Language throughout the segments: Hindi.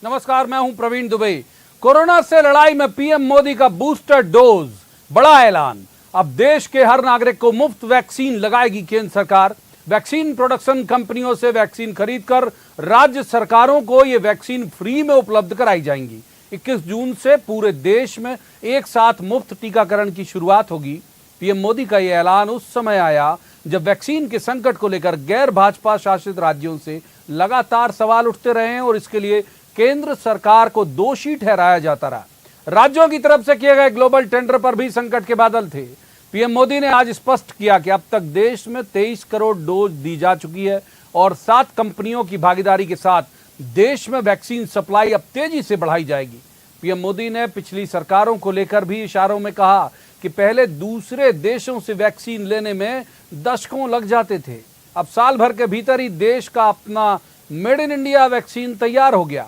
नमस्कार, मैं हूं प्रवीण दुबे। कोरोना से लड़ाई में पीएम मोदी का बूस्टर डोज, बड़ा ऐलान। अब देश के हर नागरिक को मुफ्त वैक्सीन लगाएगी केंद्र सरकार। वैक्सीन प्रोडक्शन कंपनियों से वैक्सीन खरीदकर राज्य सरकारों को ये वैक्सीन फ्री में उपलब्ध कराई जाएंगी। 21 जून से पूरे देश में एक साथ मुफ्त टीकाकरण की शुरुआत होगी। पीएम मोदी का यह ऐलान उस समय आया जब वैक्सीन के संकट को लेकर गैर भाजपा शासित राज्यों से लगातार सवाल उठते रहे हैं और इसके लिए केंद्र सरकार को दोषी ठहराया जाता रहा। राज्यों की तरफ से किए गए ग्लोबल टेंडर पर भी संकट के बादल थे। पीएम मोदी ने आज स्पष्ट किया कि अब तक देश में 23 करोड़ डोज दी जा चुकी है और 7 कंपनियों की भागीदारी के साथ देश में वैक्सीन सप्लाई अब तेजी से बढ़ाई जाएगी। पीएम मोदी ने पिछली सरकारों को लेकर भी इशारों में कहा कि पहले दूसरे देशों से वैक्सीन लेने में दशकों लग जाते थे, अब साल भर के भीतर ही देश का अपना मेड इन इंडिया वैक्सीन तैयार हो गया।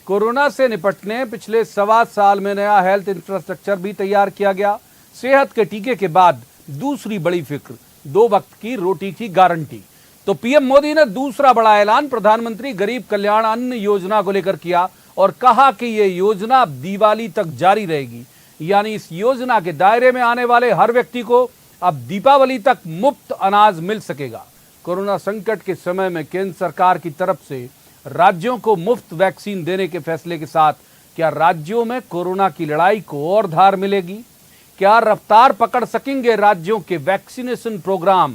कोरोना से निपटने पिछले 1.25 साल में नया हेल्थ इंफ्रास्ट्रक्चर भी तैयार किया गया। सेहत के टीके के बाद दूसरी बड़ी फिक्र 2 वक्त की रोटी की गारंटी। तो पीएम मोदी ने दूसरा बड़ा ऐलान प्रधानमंत्री गरीब कल्याण अन्न योजना को लेकर किया और कहा कि ये योजना अब दिवाली तक जारी रहेगी। यानी इस योजना के दायरे में आने वाले हर व्यक्ति को अब दीपावली तक मुफ्त अनाज मिल सकेगा। कोरोना संकट के समय में केंद्र सरकार की तरफ से राज्यों को मुफ्त वैक्सीन देने के फैसले के साथ क्या राज्यों में कोरोना की लड़ाई को और धार मिलेगी? क्या रफ्तार पकड़ सकेंगे राज्यों के वैक्सीनेशन प्रोग्राम?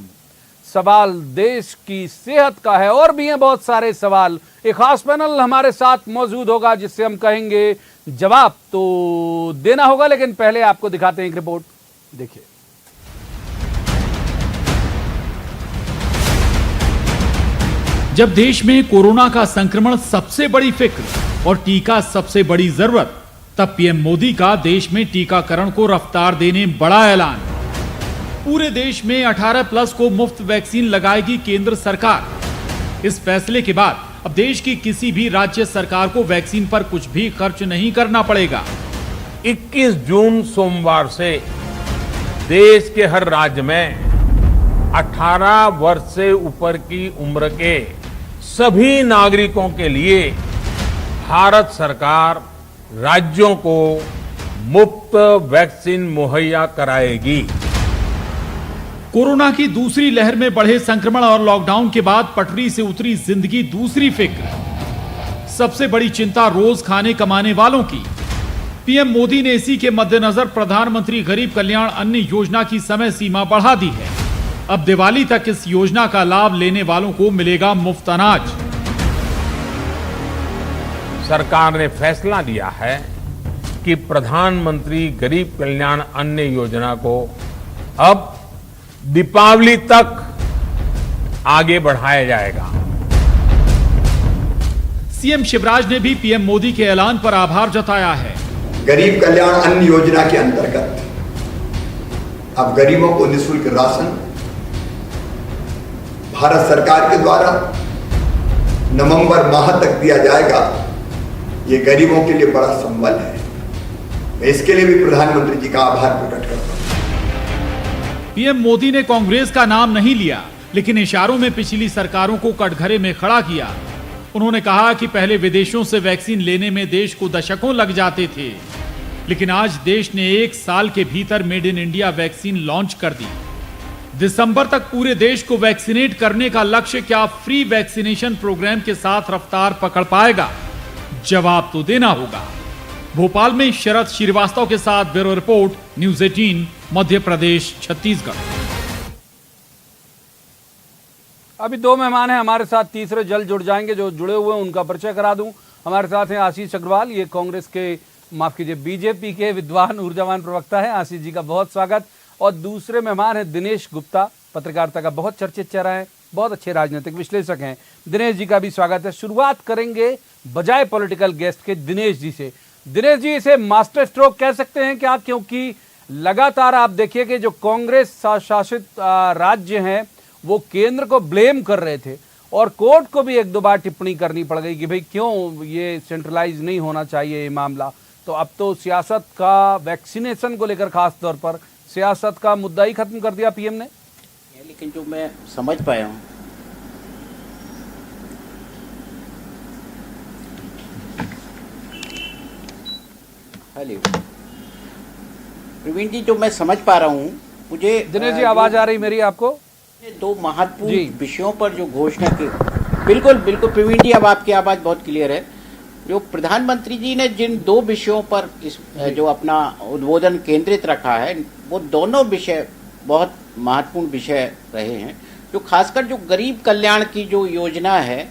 सवाल देश की सेहत का है और भी हैं बहुत सारे सवाल। एक खास पैनल हमारे साथ मौजूद होगा जिससे हम कहेंगे जवाब तो देना होगा, लेकिन पहले आपको दिखाते हैं एक रिपोर्ट। देखिए, जब देश में कोरोना का संक्रमण सबसे बड़ी फिक्र और टीका सबसे बड़ी जरूरत, तब पीएम मोदी का देश में टीकाकरण को रफ्तार देने बड़ा ऐलान। पूरे देश में 18+ को मुफ्त वैक्सीन लगाएगी केंद्र सरकार। इस फैसले के बाद अब देश की किसी भी राज्य सरकार को वैक्सीन पर कुछ भी खर्च नहीं करना पड़ेगा। 21 जून सोमवार से देश के हर राज्य में 18 वर्ष से ऊपर की उम्र के सभी नागरिकों के लिए भारत सरकार राज्यों को मुफ्त वैक्सीन मुहैया कराएगी। कोरोना की दूसरी लहर में बढ़े संक्रमण और लॉकडाउन के बाद पटरी से उतरी जिंदगी दूसरी फिक्र। सबसे बड़ी चिंता रोज खाने कमाने वालों की। पीएम मोदी ने इसी के मद्देनजर प्रधानमंत्री गरीब कल्याण अन्न योजना की समय सीमा बढ़ा दी है। अब दिवाली तक इस योजना का लाभ लेने वालों को मिलेगा मुफ्त अनाज। सरकार ने फैसला लिया है कि प्रधानमंत्री गरीब कल्याण अन्न योजना को अब दीपावली तक आगे बढ़ाया जाएगा। सीएम शिवराज ने भी पीएम मोदी के ऐलान पर आभार जताया है। गरीब कल्याण अन्न योजना के अंतर्गत अब गरीबों को निःशुल्क राशन भारत सरकार के द्वारा नवंबर माह तक दिया जाएगा। ये गरीबों के लिए बड़ा संबल है। मैं इसके लिए भी प्रधानमंत्री जी का आभार प्रकट करता हूं। पीएम मोदी ने कांग्रेस का नाम नहीं लिया, लेकिन इशारों में पिछली सरकारों को कटघरे में खड़ा किया। उन्होंने कहा कि पहले विदेशों से वैक्सीन लेने में देश को दशकों लग जाते थे, लेकिन आज देश ने 1 साल के भीतर made in India vaccine launch कर दी। दिसंबर तक पूरे देश को वैक्सीनेट करने का लक्ष्य क्या फ्री वैक्सीनेशन प्रोग्राम के साथ रफ्तार पकड़ पाएगा? जवाब तो देना होगा। भोपाल में शरद श्रीवास्तव के साथ bureau report, news 18, Madhya Pradesh, Chhattisgarh. अभी 2 मेहमान हैं हमारे साथ, तीसरे जल्द जुड़ जाएंगे। जो जुड़े हुए हैं उनका परिचय करा दूं। हमारे साथ हैं आशीष अग्रवाल, ये कांग्रेस के, माफ कीजिए, बीजेपी के विद्वान ऊर्जावान प्रवक्ता है। आशीष जी का बहुत स्वागत। और दूसरे मेहमान हैं दिनेश गुप्ता, पत्रकारिता का बहुत चर्चित चेहरा है, बहुत अच्छे राजनीतिक विश्लेषक हैं। दिनेश जी का भी स्वागत है। शुरुआत करेंगे बजाय पॉलिटिकल गेस्ट के दिनेश जी से। दिनेश जी, इसे मास्टर स्ट्रोक कह सकते हैं क्या? क्योंकि लगातार आप देखिए कि जो कांग्रेस शासित राज्य हैं वो केंद्र को ब्लेम कर रहे थे और कोर्ट को भी 1-2 बार टिप्पणी करनी पड़ गई कि भाई क्यों ये सेंट्रलाइज नहीं होना चाहिए ये मामला। तो अब तो सियासत का, वैक्सीनेशन को लेकर खास तौर पर सियासत का मुद्दा ही खत्म कर दिया पीएम ने। लेकिन जो मैं समझ पाया हूं, हेलो प्रवीण जी, जो मैं समझ पा रहा हूँ, मुझे दिनेश जी आवाज आ रही मेरी आपको? दो महत्वपूर्ण विषयों पर जो घोषणा की, बिल्कुल बिल्कुल प्रवीण जी, अब आपकी आवाज बहुत क्लियर है। जो प्रधानमंत्री जी ने जिन दो विषयों पर इस जो अपना उद्बोधन केंद्रित रखा है, वो दोनों विषय बहुत महत्वपूर्ण विषय रहे हैं। जो खासकर जो गरीब कल्याण की जो योजना है,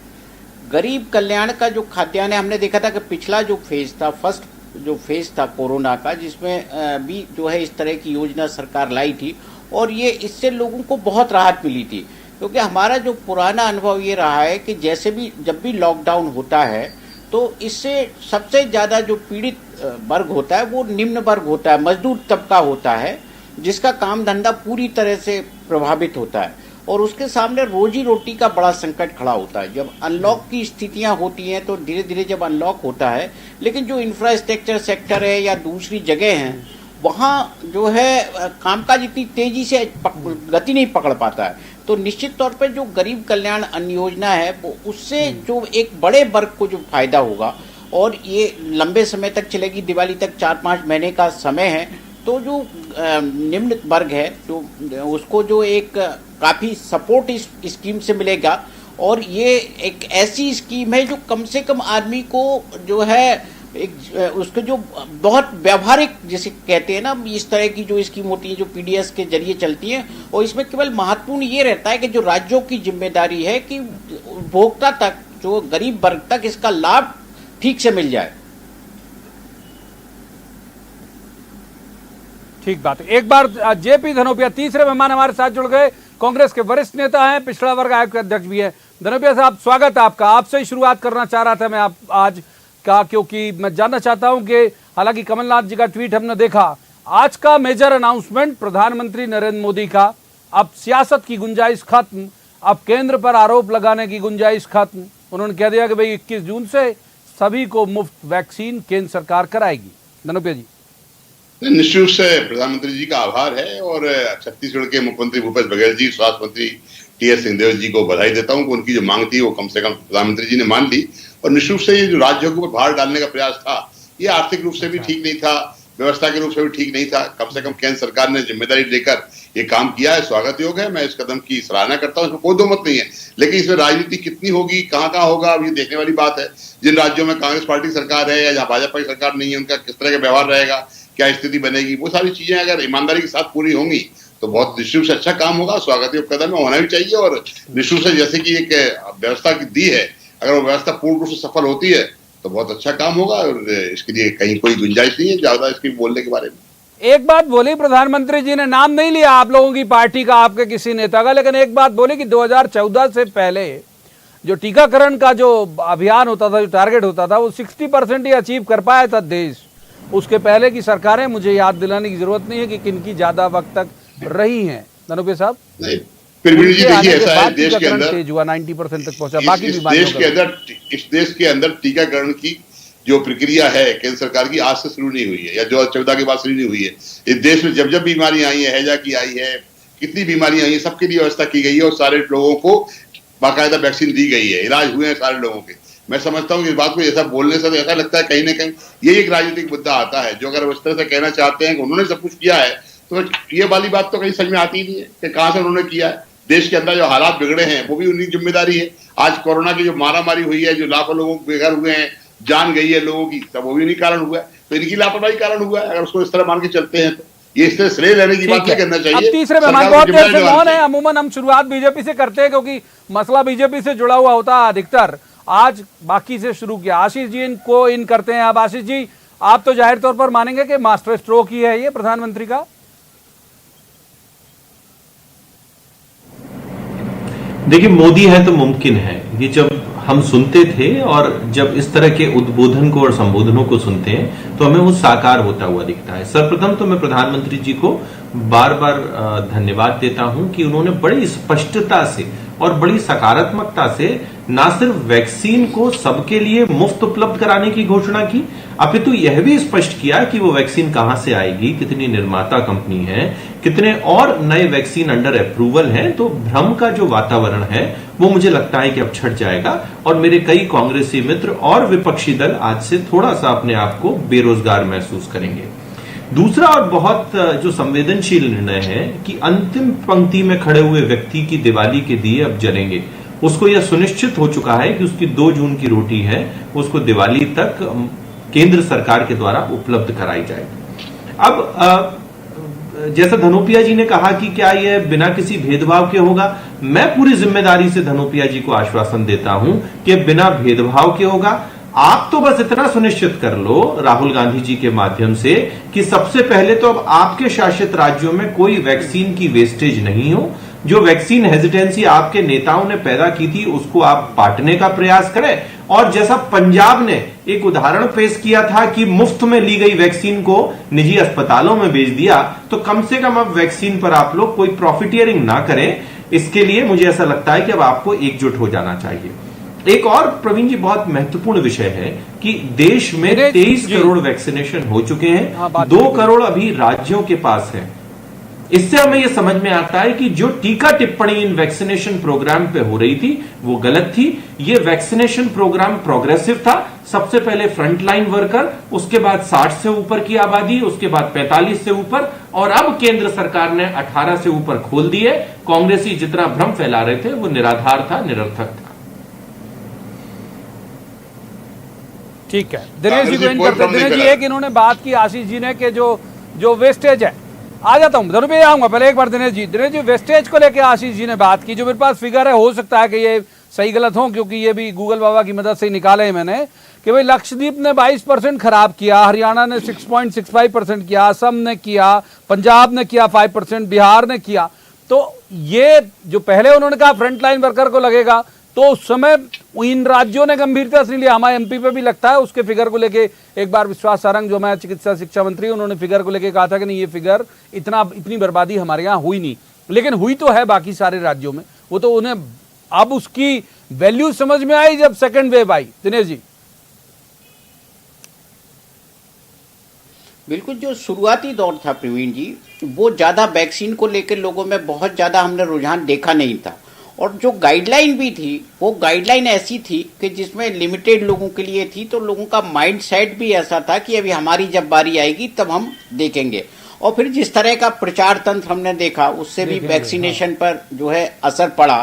गरीब कल्याण का जो खाद्यान्न है, हमने देखा था कि पिछला जो फेज था, फर्स्ट जो फेज था कोरोना का, जिसमें भी जो है इस तरह की योजना सरकार लाई थी और ये इससे लोगों को बहुत राहत मिली थी। क्योंकि हमारा जो पुराना अनुभव ये रहा है कि जैसे भी जब भी लॉकडाउन होता है तो इससे सबसे ज़्यादा जो पीड़ित वर्ग होता है वो निम्न वर्ग होता है, मजदूर तबका होता है, जिसका काम धंधा पूरी तरह से प्रभावित होता है और उसके सामने रोजी रोटी का बड़ा संकट खड़ा होता है। जब अनलॉक की स्थितियां होती हैं तो धीरे धीरे जब अनलॉक होता है, लेकिन जो इंफ्रास्ट्रक्चर सेक्टर है या दूसरी जगह हैं, वहाँ जो है कामकाज इतनी तेजी से गति नहीं पकड़ पाता है। तो निश्चित तौर पर जो गरीब कल्याण अन्न योजना है वो उससे जो एक बड़े वर्ग को जो फायदा होगा और ये लंबे समय तक चलेगी, दिवाली तक 4-5 महीने का समय है, तो जो निम्न वर्ग है तो उसको जो एक काफ़ी सपोर्ट इस स्कीम से मिलेगा। और ये एक ऐसी स्कीम है जो कम से कम आदमी को जो है एक उसको जो बहुत व्यवहारिक जिसे कहते हैं ना, इस तरह की जो स्कीम होती है जो पीडीएस के जरिए चलती है, और इसमें केवल महत्वपूर्ण ये रहता है कि जो राज्यों की जिम्मेदारी है कि उपभोक्ता तक, जो गरीब वर्ग तक इसका लाभ ठीक से मिल जाए। ठीक बात है। एक बार जेपी धनोपिया तीसरे मेहमान हमारे साथ जुड़ गए, कांग्रेस के वरिष्ठ नेता हैं, पिछड़ा वर्ग आयोग के अध्यक्ष भी हैं। धनोपिया साहब, स्वागत है आपका। आपसे ही शुरुआत करना चाह रहा था मैं आप आज का, क्योंकि मैं जानना चाहता हूं कि हालांकि कमलनाथ जी का ट्वीट हमने देखा, आज का मेजर अनाउंसमेंट प्रधानमंत्री नरेंद्र मोदी का, अब सियासत की गुंजाइश खत्म, अब केंद्र पर आरोप लगाने की गुंजाइश खत्म। उन्होंने कह दिया कि भाई 21 जून से सभी को मुफ्त वैक्सीन केंद्र सरकार कराएगी। धनोपिया जी। निश्चित रूप से प्रधानमंत्री जी का आभार है और छत्तीसगढ़ के मुख्यमंत्री भूपेश बघेल जी, स्वास्थ्य मंत्री टी.एस. सिंहदेव जी को बधाई देता हूं कि उनकी जो मांग थी वो कम से कम प्रधानमंत्री जी ने मान ली। और निश्चित रूप से ये जो राज्यों के ऊपर भार डालने का प्रयास था, ये आर्थिक रूप से भी ठीक नहीं था, व्यवस्था के रूप से भी ठीक नहीं था। कम से कम केंद्र सरकार ने जिम्मेदारी लेकर ये काम किया है, स्वागत योग्य है। मैं इस कदम की सराहना करता हूँ, इसमें कोई दो मत नहीं है। लेकिन इसमें राजनीति कितनी होगी, कहाँ होगा, अब ये देखने वाली बात है। जिन राज्यों में कांग्रेस पार्टी सरकार है या जहाँ भाजपा की सरकार नहीं है, उनका किस तरह का व्यवहार रहेगा, क्या स्थिति बनेगी, वो सारी चीजें अगर ईमानदारी के साथ पूरी होंगी तो बहुत निश्चित से अच्छा काम होगा। स्वागत योग्य कदम होना भी चाहिए। और निश्चित से जैसे कि एक व्यवस्था की दी है, अगर वो व्यवस्था पूर्ण रूप से सफल होती है तो बहुत अच्छा काम होगा और इसके लिए कहीं कोई गुंजाइश नहीं है ज्यादा इसके बोलने के बारे में। एक बात बोली प्रधानमंत्री जी ने, नाम नहीं लिया आप लोगों की पार्टी का, आपके किसी नेता का, लेकिन एक बात बोली कि 2014 से पहले जो टीकाकरण का जो अभियान होता था, जो टारगेट होता था, वो 60% ही अचीव कर पाया था देश। उसके पहले की सरकारें, मुझे याद दिलाने की जरूरत नहीं है कि किनकी ज्यादा वक्त तक रही हैं। धनोपिया साहब, फिर भी जी देखिए, ऐसा है देश के अंदर तेज हुआ, 90% तक पहुंचा। बाकी इस देश के अंदर टीकाकरण की जो प्रक्रिया है केंद्र सरकार की आज से शुरू नहीं हुई है या 2014 के बाद शुरू नहीं हुई है। इस देश में जब बीमारी आई है, हैजा की आई है, कितनी बीमारियां आई है, सबके लिए व्यवस्था की गई है और सारे लोगों को बाकायदा वैक्सीन दी गई है, इलाज हुए हैं सारे लोगों के। मैं समझता हूँ कि इस बात को ऐसा बोलने से तो ऐसा लगता है कहीं ना कहीं ये एक राजनीतिक मुद्दा आता है, जो अगर उस तरह से कहना चाहते हैं कि उन्होंने सब कुछ किया है, तो ये वाली बात तो कहीं समझ में आती नहीं है कि कहाँ से उन्होंने किया है। देश के अंदर जो हालात बिगड़े हैं वो भी उनकी जिम्मेदारी है। आज कोरोना की जो मारामारी हुई है, जो लाखों लोगों बेघर हुए हैं, जान गई है लोगों की, सब वो भी नहीं कारण हुआ है, तो इनकी लापरवाही कारण हुआ है। अगर उसको इस तरह मान के चलते हैं तो ये इससे श्रेय लेने की बात नहीं करना चाहिए। अब तीसरे मेहमान बहुत देर से मौन है। अमूमन हम शुरुआत बीजेपी से करते हैं क्योंकि मसला बीजेपी से जुड़ा हुआ होता है अधिकतर। आज बाकी से शुरू किया, आशीष जी इनको इन करते हैं। अब आशीष जी, आप तो जाहिर तौर पर मानेंगे कि मास्टर स्ट्रोक ही है ये प्रधानमंत्री का। देखिए, मोदी है तो मुमकिन है। ये जब हम सुनते थे और जब इस तरह के उद्बोधन को और संबोधनों को सुनते हैं तो हमें वो साकार होता हुआ दिखता है। सर्वप्रथम तो मैं प्रधानमंत्री जी को बार बार धन्यवाद देता हूं कि उन्होंने बड़ी स्पष्टता से और बड़ी सकारात्मकता से ना सिर्फ वैक्सीन को सबके लिए मुफ्त उपलब्ध कराने की घोषणा की, अपितु यह भी स्पष्ट किया कि वो वैक्सीन कहां से आएगी, कितनी निर्माता कंपनी है, कितने और नए वैक्सीन अंडर अप्रूवल हैं। तो भ्रम का जो वातावरण है वो मुझे लगता है कि अब छट जाएगा और मेरे कई कांग्रेसी मित्र और विपक्षी दल आज से थोड़ा सा अपने आप को बेरोजगार महसूस करेंगे। दूसरा और बहुत जो संवेदनशील निर्णय है कि अंतिम पंक्ति में खड़े हुए व्यक्ति की दिवाली के दिए अब जलेंगे। उसको यह सुनिश्चित हो चुका है कि उसकी 2 जून की रोटी है उसको दिवाली तक केंद्र सरकार के द्वारा उपलब्ध कराई जाएगी। अब जैसा धनोपिया जी ने कहा कि क्या यह बिना किसी भेदभाव के होगा, मैं पूरी जिम्मेदारी से धनोपिया जी को आश्वासन देता हूं कि बिना भेदभाव के होगा। आप तो बस इतना सुनिश्चित कर लो राहुल गांधी जी के माध्यम से कि सबसे पहले तो अब आपके शासित राज्यों में कोई वैक्सीन की वेस्टेज नहीं हो। जो वैक्सीन हेजिटेंसी आपके नेताओं ने पैदा की थी उसको आप बांटने का प्रयास करें, और जैसा पंजाब ने एक उदाहरण पेश किया था कि मुफ्त में ली गई वैक्सीन को निजी अस्पतालों में भेज दिया, तो कम से कम अब वैक्सीन पर आप लोग कोई प्रॉफिटियरिंग ना करें। इसके लिए मुझे ऐसा लगता है कि अब आपको एकजुट हो जाना चाहिए। एक और प्रवीण जी बहुत महत्वपूर्ण विषय है कि देश में 23 करोड़ वैक्सीनेशन हो चुके हैं, 2 करोड़ अभी राज्यों के पास है। इससे हमें यह समझ में आता है कि जो टीका टिप्पणी इन वैक्सीनेशन प्रोग्राम पे हो रही थी वो गलत थी। ये वैक्सीनेशन प्रोग्राम प्रोग्रेसिव था। सबसे पहले फ्रंटलाइन वर्कर, उसके बाद 60 से ऊपर की आबादी, उसके बाद 45 से ऊपर, और अब केंद्र सरकार ने 18 से ऊपर खोल दिए। कांग्रेसी जितना भ्रम फैला रहे थे वो निराधार था, निरर्थक था। ठीक है, दिनेश जी को इन करते। दिनेश जी, एक इन्होंने बात की आशीष जी ने कि जो वेस्टेज है, आ जाता हूं धनुपे आऊंगा, पहले एक बार दिनेश जी वेस्टेज को लेकर आशीष जी ने बात की। जो मेरे पास फिगर है, हो सकता है कि ये सही गलत हो, क्योंकि ये भी गूगल बाबा की मदद से ही निकाले हैं मैंने, कि भाई लक्षद्वीप ने 22% खराब किया, हरियाणा ने 6.65% किया, असम ने किया, पंजाब ने किया 5%, बिहार ने किया। तो ये जो पहले उन्होंने कहा फ्रंटलाइन वर्कर को लगेगा, तो उस समय इन राज्यों ने गंभीरता से लिया। हमारे एमपी पे भी लगता है उसके फिगर को लेके एक बार विश्वास सारंग जो हमारे चिकित्सा शिक्षा मंत्री, उन्होंने फिगर को लेके कहा था कि नहीं, ये फिगर इतनी बर्बादी हमारे यहाँ हुई नहीं, लेकिन हुई तो है बाकी सारे राज्यों में। वो तो उन्हें अब उसकी वैल्यू समझ में आई जब सेकेंड वेव आई। दिनेश जी, बिल्कुल, जो शुरुआती दौर था प्रवीण जी, वो ज्यादा वैक्सीन को लेकर लोगों में बहुत ज्यादा हमने रुझान देखा नहीं था। और जो गाइडलाइन भी थी वो गाइडलाइन ऐसी थी कि जिसमें लिमिटेड लोगों के लिए थी, तो लोगों का माइंड सेट भी ऐसा था कि अभी हमारी जब बारी आएगी तब हम देखेंगे। और फिर जिस तरह का प्रचार तंत्र हमने देखा उससे भी वैक्सीनेशन पर जो है असर पड़ा।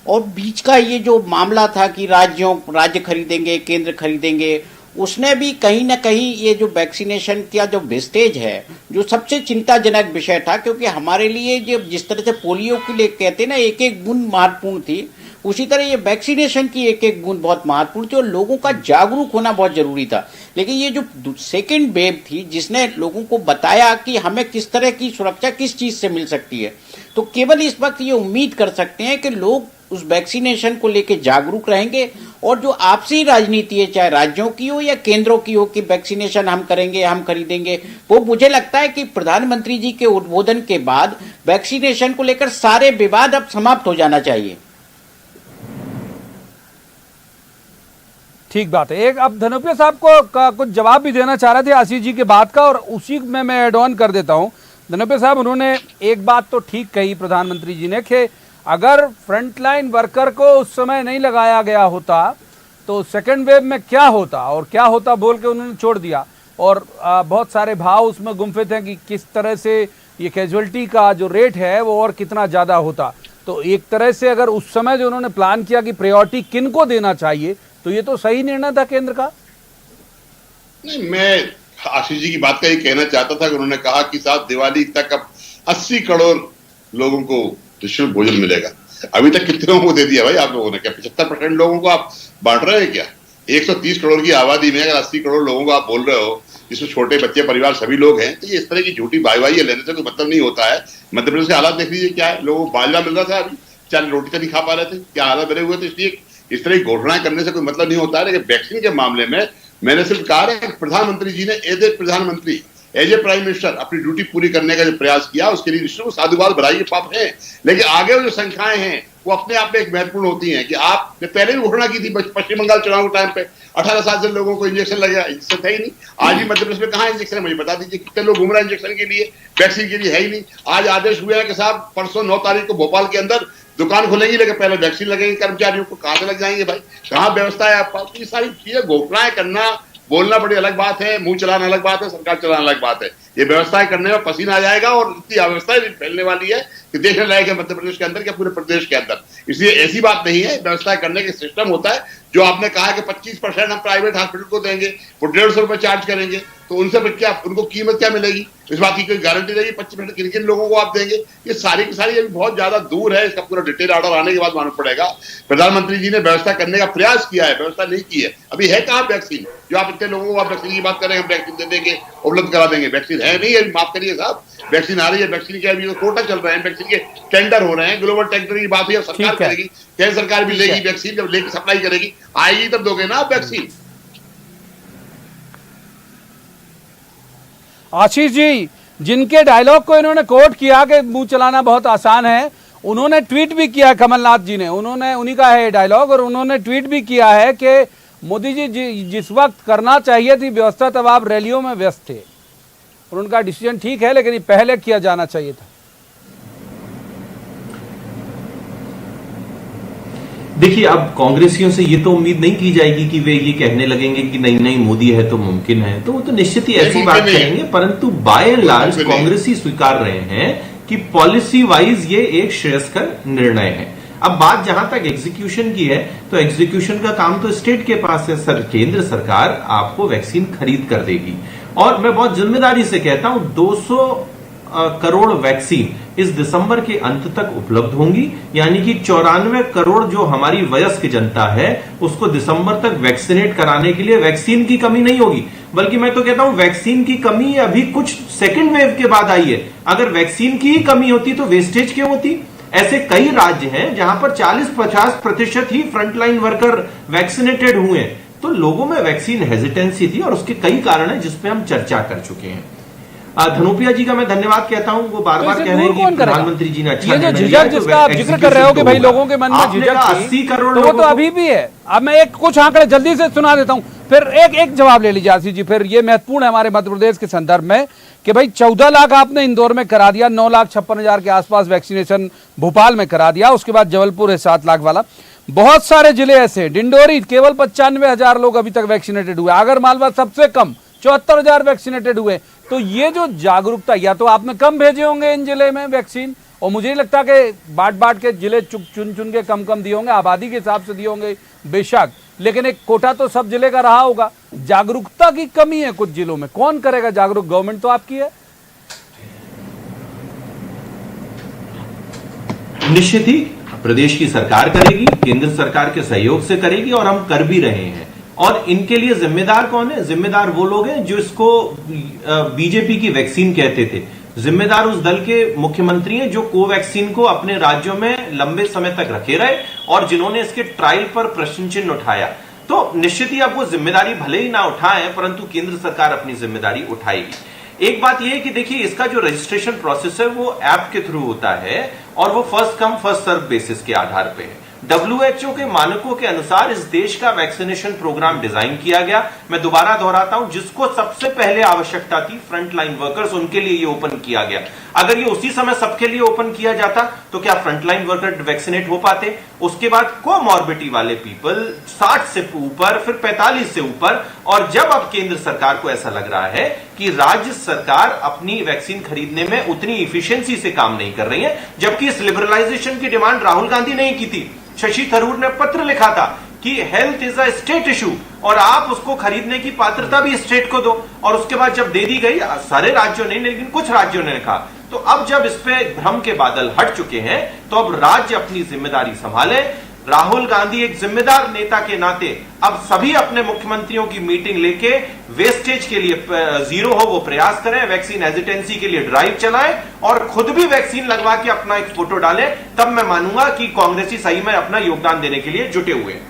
और बीच का ये जो मामला था कि राज्य खरीदेंगे, केंद्र खरीदेंगे, उसने भी कहीं ना कहीं ये जो वैक्सीनेशन का जो वेस्टेज है, जो सबसे चिंताजनक विषय था, क्योंकि हमारे लिए जो जिस तरह से पोलियो के लिए कहते हैं ना एक एक बूंद महत्वपूर्ण थी, उसी तरह ये वैक्सीनेशन की एक एक बूंद बहुत महत्वपूर्ण थी और लोगों का जागरूक होना बहुत जरूरी था। लेकिन ये जो सेकेंड वेव थी जिसने लोगों को बताया कि हमें किस तरह की सुरक्षा किस चीज से मिल सकती है, तो केवल इस वक्त ये उम्मीद कर सकते हैं कि लोग उस वैक्सीनेशन को लेकर जागरूक रहेंगे। और जो आपसी राजनीति है, चाहे राज्यों की हो या केंद्रों की हो, कि वैक्सीनेशन हम करेंगे, हम खरीदेंगे, वो मुझे लगता है कि प्रधानमंत्री जी के उद्बोधन के बाद वैक्सीनेशन को लेकर सारे विवाद अब समाप्त हो जाना चाहिए। ठीक बात है। एक अब धनोपिया साहब को कुछ जवाब भी देना चाह रहे थे आशीष जी की बात का, और उसी में मैं एड ऑन कर देता हूं। धनोपिया साहब, उन्होंने एक बात तो ठीक कही प्रधानमंत्री जी ने कि अगर फ्रंटलाइन वर्कर को उस समय नहीं लगाया गया होता तो सेकेंड वेव में क्या होता और क्या होता बोल के उन्होंने छोड़ दिया। और बहुत सारे भाव उसमें गुम्फे थे कि किस तरह से ये कैजुअलिटी का जो रेट है वो और कितना ज़्यादा होता। तो एक तरह से अगर उस समय जो उन्होंने प्लान किया कि प्रायोरिटी किन को देना चाहिए, तो ये तो सही निर्णय था केंद्र का। नहीं, मैं आशीष जी की बात का ये कहना चाहता था कि उन्होंने कहा कि साथ दिवाली तक अब 80 करोड़ लोगों को निःशुल्क भोजन मिलेगा। अभी तक कितने लोगों को दे दिया भाई आप लोगों ने? क्या 75% लोगों को आप बांट रहे हैं क्या? 130 करोड़ की आबादी में अगर 80 करोड़ लोगों को आप बोल रहे हो, जिसमें छोटे बच्चे परिवार सभी लोग हैं, तो ये इस तरह की झूठी वाहवाही लेने से कोई मतलब नहीं होता है। मध्य प्रदेश के हालात देख लीजिए क्या है, लोगों को बाजरा मिल रहा था, अभी 4 रोटी तो नहीं खा पा रहे थे, क्या हालात बने हुए थे। इसलिए इस तरह की घोषणाएं करने से कोई मतलब नहीं होता है। लेकिन वैक्सीन के मामले में मैंने सिर्फ कहा है कि प्रधानमंत्री जी ने एज ए प्रधानमंत्री एज ए प्राइम मिनिस्टर अपनी ड्यूटी पूरी करने का जो प्रयास किया उसके लिए निश्चित साधुवाद बधाई पाप है। लेकिन आगे जो संख्याएं हैं वो अपने आप में एक महत्वपूर्ण होती हैं कि आपने पहले भी घोषणा की थी पश्चिम बंगाल चुनाव के टाइम पे 18 साल से लोगों को इंजेक्शन लगेगा, इंजेक्शन है ही नहीं। आज भी मध्य प्रदेश में कहाँ इंजेक्शन है मुझे बता दीजिए, कितने लोग घूम रहे हैं इंजेक्शन के लिए, वैक्सीन के लिए है ही नहीं। आज आदेश हुए हैं कि साहब परसों 9 तारीख को भोपाल के अंदर दुकान खुलेंगी, लेकिन पहले वैक्सीन लगेगी कर्मचारियों को। कहां से लग जाएंगे भाई, कहाँ व्यवस्था है आपका? ये सारी चीजें घोषणाएं करना बोलना बड़ी अलग बात है, मुंह चलाना अलग बात है, सरकार चलाना अलग बात है। ये व्यवस्थाएं करने में पसीना आ जाएगा और इतनी अव्यवस्था फैलने वाली है कि देखने लायक है मध्य प्रदेश के अंदर क्या पूरे प्रदेश के अंदर। इसलिए ऐसी बात नहीं है, व्यवस्था करने के सिस्टम होता है। जो आपने कहा कि 25% हम प्राइवेट हॉस्पिटल को देंगे, वो 150 रुपए चार्ज करेंगे, तो उनसे क्या उनको कीमत क्या मिलेगी? इस बात की कोई गारंटी रहेगी? 25% किन किन लोगों को आप देंगे? ये सारी की सारी अभी बहुत ज्यादा दूर है, इसका पूरा डिटेल ऑर्डर आने के बाद मालूम पड़ेगा। प्रधानमंत्री जी ने व्यवस्था करने का प्रयास किया है, व्यवस्था नहीं की है। अभी है कहाँ वैक्सीन? जो आप इतने लोगों को आप वैक्सीन की बात करें, हम वैक्सीन दे देंगे, उपलब्ध करा देंगे, वैक्सीन है नहीं। अभी माफ करिए साहब, वैक्सीन आ रही है, वैक्सीन के अभी कोटा चल रहे हैं, वैक्सीन के टेंडर हो रहे हैं, ग्लोबल टेंडर की बात हुई, अब सरकार करेगी, केंद्र सरकार भी लेगी वैक्सीन, जब लेके सप्लाई करेगी, आएगी तब दोगे ना आप वैक्सीन। आशीष जी, जिनके डायलॉग को इन्होंने कोट किया कि मुंह चलाना बहुत आसान है, उन्होंने ट्वीट भी किया, कमलनाथ जी ने, उन्होंने उन्हीं का है डायलॉग, और उन्होंने ट्वीट भी किया है कि मोदी जी जिस वक्त करना चाहिए थी व्यवस्था तब आप रैलियों में व्यस्त थे, और उनका डिसीजन ठीक है लेकिन ये पहले किया जाना चाहिए था। देखिए, अब कांग्रेसियों से ये तो उम्मीद नहीं की जाएगी कि वे ये कहने लगेंगे कि नहीं नहीं मोदी है तो मुमकिन है, तो वो तो निश्चित ही ऐसी बात करेंगे। परंतु बाय एंड लार्ज कांग्रेसी स्वीकार रहे हैं कि पॉलिसी वाइज ये एक श्रेयस्कर निर्णय है। अब बात जहां तक एग्जीक्यूशन की है, तो एग्जीक्यूशन का काम तो स्टेट के पास है। केंद्र सरकार आपको वैक्सीन खरीद कर देगी, और मैं बहुत जिम्मेदारी से कहता हूं 200 करोड़ वैक्सीन इस दिसंबर के अंत तक उपलब्ध होंगी, यानी कि 94 करोड़ जो हमारी वयस्क जनता है उसको दिसंबर तक वैक्सीनेट कराने के लिए वैक्सीन की कमी नहीं होगी। बल्कि मैं तो कहता हूं वैक्सीन की कमी अभी कुछ सेकेंड वेव के बाद आई है। अगर वैक्सीन की ही कमी होती तो वेस्टेज क्यों होती? ऐसे कई राज्य हैं जहां पर 40-50% ही फ्रंटलाइन वर्कर वैक्सीनेटेड हुए हैं, तो लोगों में वैक्सीन हेजिटेंसी थी और उसके कई कारण हैं जिसपे हम चर्चा कर चुके हैं। धनोपिया जी का मैं धन्यवाद कहता हूं, वो बार बार कह रहे हैं कि प्रधानमंत्री जी ने अच्छा ये झिझक जिसका आप जिक्र कर रहे हो कि भाई लोगों के मन में झिझक 80 करोड़ तो वो तो अभी भी है। अब मैं एक कुछ आंकड़े जल्दी से सुना देता हूं, फिर एक जवाब ले लीजिए आशीष जी। फिर ये महत्वपूर्ण है हमारे मध्य प्रदेश के संदर्भ में कि भाई 14 लाख आपने इंदौर में करा दिया, 9,56,000 के आसपास वैक्सीनेशन भोपाल में करा दिया, उसके बाद जबलपुर है 7 लाख वाला। बहुत सारे जिले ऐसे, डिंडोरी केवल 95,000 लोग अभी तक वैक्सीनेटेड हुए, आगर मालवा सबसे कम 74,000 वैक्सीनेटेड हुए। तो ये जो जागरूकता, या तो आपने कम भेजे होंगे इन जिले में वैक्सीन, और मुझे नहीं लगता कि बांट के जिले चुन के कम दिए होंगे, आबादी के हिसाब से दिए होंगे बेशक, लेकिन एक कोटा तो सब जिले का रहा होगा। जागरूकता की कमी है कुछ जिलों में, कौन करेगा जागरूक? गवर्नमेंट तो आपकी है। निश्चित ही प्रदेश की सरकार करेगी, केंद्र सरकार के सहयोग से करेगी, और हम कर भी रहे हैं। और इनके लिए जिम्मेदार कौन है? जिम्मेदार वो लोग हैं जो इसको बीजेपी की वैक्सीन कहते थे। जिम्मेदार उस दल के मुख्यमंत्री हैं जो कोवैक्सीन को अपने राज्यों में लंबे समय तक रखे रहे और जिन्होंने इसके ट्रायल पर प्रश्न चिन्ह उठाया। तो निश्चित ही अब वो जिम्मेदारी भले ही ना उठाएं, परंतु केंद्र सरकार अपनी जिम्मेदारी उठाएगी। एक बात यह है कि देखिए, इसका जो रजिस्ट्रेशन प्रोसेस है वो ऐप के थ्रू होता है, और वो first come first serve basis के आधार पर है। WHO के मानकों के अनुसार इस देश का वैक्सीनेशन प्रोग्राम डिजाइन किया गया। मैं दोबारा दोहराता हूं, जिसको सबसे पहले आवश्यकता थी फ्रंटलाइन वर्कर्स, उनके लिए ये ओपन किया गया। अगर ये उसी समय सबके लिए ओपन किया जाता तो क्या फ्रंटलाइन वर्कर वैक्सीनेट हो पाते? उसके बाद कोमॉर्बिडिटी वाले पीपल 60 से ऊपर, फिर 45 से ऊपर। और जब अब केंद्र सरकार को ऐसा लग रहा है कि राज्य सरकार अपनी वैक्सीन खरीदने में उतनी इफिशियंसी से काम नहीं कर रही है, जबकि इस लिबरलाइजेशन की डिमांड राहुल गांधी ने की थी। शशि थरूर ने पत्र लिखा था कि health is a state issue और आप उसको खरीदने की पात्रता भी स्टेट को दो, और उसके बाद जब दे दी गई, सारे राज्यों ने लेकिन कुछ राज्यों ने कहा। तो अब जब इस पे भ्रम के बादल हट चुके हैं, तो अब राज्य अपनी जिम्मेदारी संभाले। राहुल गांधी एक जिम्मेदार नेता के नाते अब सभी अपने मुख्यमंत्रियों की मीटिंग लेके वेस्टेज के लिए जीरो हो वो प्रयास करें, वैक्सीन हेजिटेंसी के लिए ड्राइव चलाएं और खुद भी वैक्सीन लगवा के अपना एक फोटो डालें। तब मैं मानूंगा कि कांग्रेसी सही में अपना योगदान देने के लिए जुटे हुए हैं।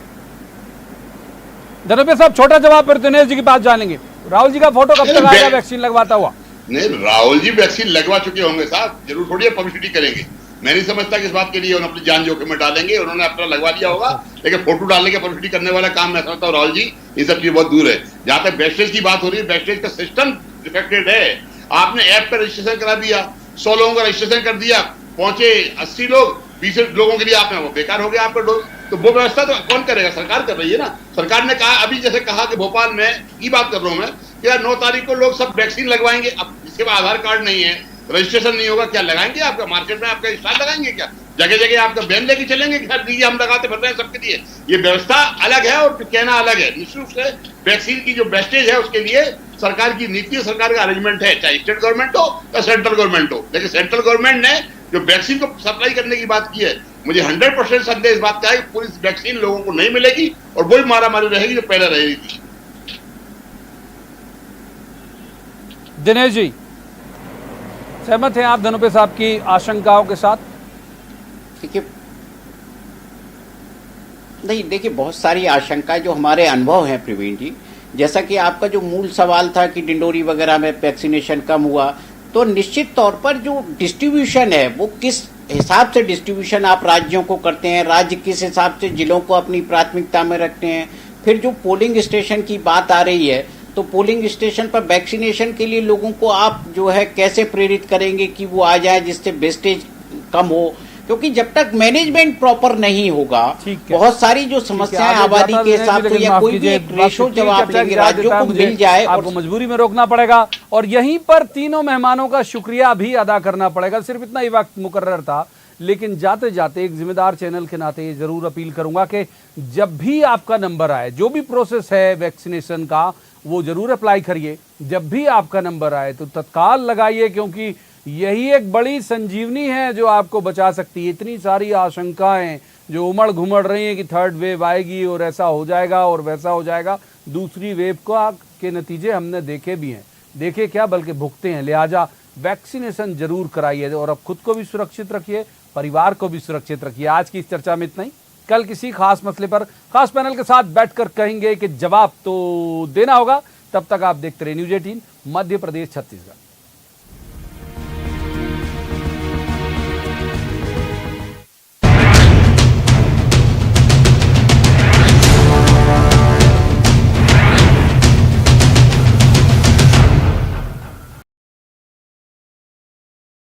धनोपिया साहब, छोटा जवाब फिर दिनेश जी की बात जानेंगे। राहुल जी का फोटो कब तक आएगा वैक्सीन लगवाता हुआ? नहीं, राहुल जी वैक्सीन लगवा चुके होंगे साहब, जरूर थोड़ी पब्लिसिटी करेंगे। मैं नहीं समझता कि इस बात के लिए उन्होंने अपनी जान जोखिम में डालेंगे। उन्होंने अपना लगवा लिया होगा, लेकिन फोटो डालने के पब्लिसिटी करने वाला काम मैं समझता हूँ राहुल जी इन सब चीज बहुत दूर है। जहां तक वेस्टेज की बात हो रही है, वेस्टेज का सिस्टम डिफेक्टेड है। आपने ऐप पर रजिस्ट्रेशन करा दिया, 100 लोगों का रजिस्ट्रेशन कर दिया, पहुंचे 80 लोग, 20 लोगों के लिए आपने वो बेकार हो गया आपका डोज। तो वो व्यवस्था तो कौन करेगा? सरकार कर रही है ना। सरकार ने कहा, अभी जैसे कहा कि भोपाल में की बात कर रहा हूं मैं, कि यार 9 तारीख को लोग सब वैक्सीन लगवाएंगे। अब जिसके पास आधार कार्ड नहीं है, रजिस्ट्रेशन नहीं होगा, क्या लगाएंगे? आपका मार्केट में आपका स्टॉल लगाएंगे क्या? जगह जगह आपका बैन लेके चलेंगे कि सर दीजिए हम लगाते फिर रहे हैं सबके लिए। ये व्यवस्था अलग है और कहना अलग है। निश्चित रूप से वैक्सीन की जो वेस्टेज है उसके लिए सरकार की नीति, सरकार का अरेंजमेंट है, चाहे स्टेट गवर्नमेंट हो या सेंट्रल गवर्नमेंट हो। लेकिन सेंट्रल गवर्नमेंट ने जो वैक्सीन को सप्लाई करने की बात की है, मुझे 100% संदेह इस बात का है कि पूरी वैक्सीन लोगों को नहीं मिलेगी और वही मारामारी रहेगी जो पहले रह रही थी। दिनेश जी, सहमत हैं आप धनुपे साहब की आशंकाओं के साथ? देखिए, नहीं देखिए, बहुत सारी आशंकाएं जो हमारे अनुभव हैं प्रवीण जी, जैसा कि आपका जो मूल सवाल था कि डिंडोरी वगैरह में वैक्सीनेशन कम हुआ, तो निश्चित तौर पर जो डिस्ट्रीब्यूशन है वो किस हिसाब से डिस्ट्रीब्यूशन आप राज्यों को करते हैं, राज्य किस हिसाब से जिलों को अपनी प्राथमिकता में रखते हैं। फिर जो पोलिंग स्टेशन की बात आ रही है, तो पोलिंग स्टेशन पर वैक्सीनेशन के लिए लोगों को आप जो है कैसे प्रेरित करेंगे कि वो आ जाए जिससे वेस्टेज कम हो, क्योंकि जब तक मैनेजमेंट प्रॉपर नहीं होगा, बहुत सारी जो समस्याएं आबादी के हिसाब से या कोई भी एक रेशो जब आप लेंगे राज्यों को मिल जाए, आपको मजबूरी में रोकना पड़ेगा और यहीं पर तीनों मेहमानों का शुक्रिया भी अदा करना पड़ेगा। सिर्फ इतना ही वक्त मुकर्रर था, लेकिन जाते जाते एक जिम्मेदार चैनल के नाते ये जरूर अपील करूंगा कि जब भी आपका नंबर आए, जो भी प्रोसेस है वैक्सीनेशन का वो जरूर अप्लाई करिए। जब भी आपका नंबर आए तो तत्काल लगाइए, क्योंकि यही एक बड़ी संजीवनी है जो आपको बचा सकती है। इतनी सारी आशंकाएं जो उमड़ घुमड़ रही हैं कि थर्ड वेव आएगी और ऐसा हो जाएगा और वैसा हो जाएगा, दूसरी वेव के नतीजे हमने देखे भी हैं, देखे क्या बल्कि भुगते हैं। लिहाजा वैक्सीनेशन जरूर कराइए और अब खुद को भी सुरक्षित रखिए, परिवार को भी सुरक्षित रखिए। आज की इस चर्चा में इतना ही। कल किसी खास मसले पर खास पैनल के साथ बैठकर कहेंगे कि जवाब तो देना होगा। तब तक आप देखते रहिए न्यूज़ 18 मध्य प्रदेश छत्तीसगढ़।